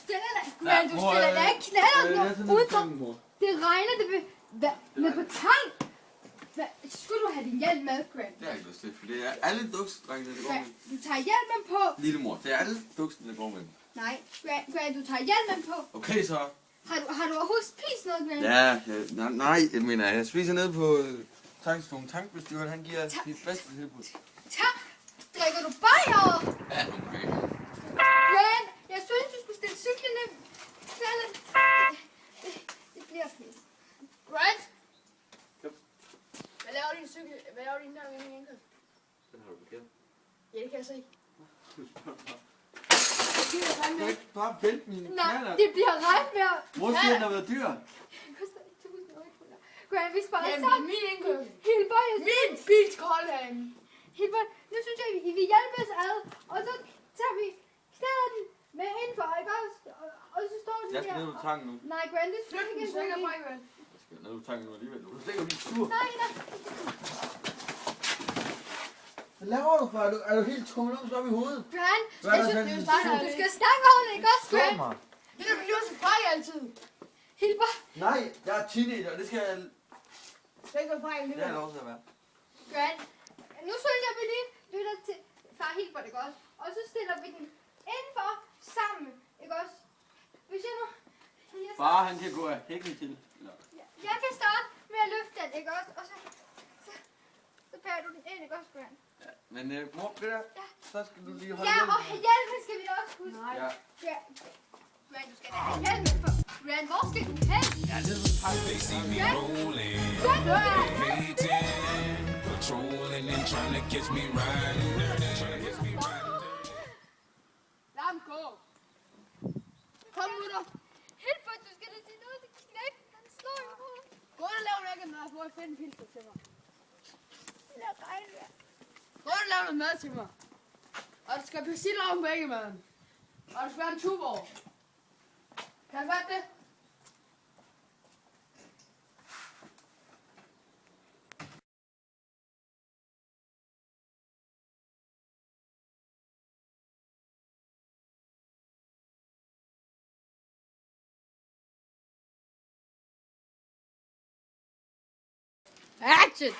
stiller dig. Men du stiller dig ikke knallert udenfor. Det regner, det med på tank. Skulle du have din hjelm med, Grant? Det er ikke lyst til, for det er alle duksdrengene, der går med. Du tager hjelmen på. Lille mor, det er alle duksene, der går med. Nej, Grant, du tager hjelmen på. Okay, så. Har du overhovedet spist noget, Grant? Ja, nej, jeg mener, jeg spiser ned på tankstolen. Tankbestyreren, han giver sit bedste tilbud. Tak. Drikker du bajer? Ja, okay. Grant, jeg synes, du skulle stille cyklen ned. Det bliver fint. Grant? Hvad laver din cykel? Hvad laver din der med min indkøb? Den har du forkert. Ja, det kan jeg se. Du spørger mig. Det Du kan ikke bare vælte mine knaller. Nej, det bliver regnvejr. Mor siger, den har været dyr. Det koster 1.800. Grant, vi sparer Jamen, sammen. det er min indkøb. Hilbert, Min bil skal holde herinde. Hilbert, nu synes jeg, vi hjælpes ad. Og så tager vi knæden med indenfor, ikke også? Og så står den Jeg skal her. ned på tanken nu. Nej, Grant, det Flyt synes den jeg stikker ikke. fra, Grant. Jeg skal ned på tanken nu alligevel. Du stikker lige sur. Nej. Hvad laver du for? Er du helt tumlet op i hovedet? Grant, Hvad er jeg der synes, sådan? du skal snakke om det, ikke også, Slå Grant? mig. Det der bliver så fra altid. Hilbert, Nej, jeg er teenager, og det skal jeg... Stikker fra Det har jeg alligevel. lov til at være. Grant, nu synes jeg, vi lige lytter til far Hilbert, ikke også? Og så stiller vi den indenfor sammen, ikke også? Hvis jeg nu... Far, han kan gå af hækken til. Jeg kan starte med at løfte den, ikke også? Og så bærer du den ind, ikke også, Grant? Ja, men mor, Peter, så skal du lige holde Ja, hjelmen. og hjelmen skal vi da også huske. Nej. Ja. Ja. Grant, du skal da have hjelmen på. Grant, hvor skal du hen? Ja, det er sådan en They see me rolling, Grant, hating, patrolling and trying to catch me riding dirty, trying to catch me riding dirty. Lad ham gå. Kom, mutter. Hilbert, du skal da sige noget til knækken. Han slår i hovedet. Gå og lav noget mad, for at finde en filter til mig. Det er regnvejr. Gå og lav noget mad til mig. Og der skal persille oven på æggemaden. Og der skal være en tuborg. Kan jeg fatte det? Action!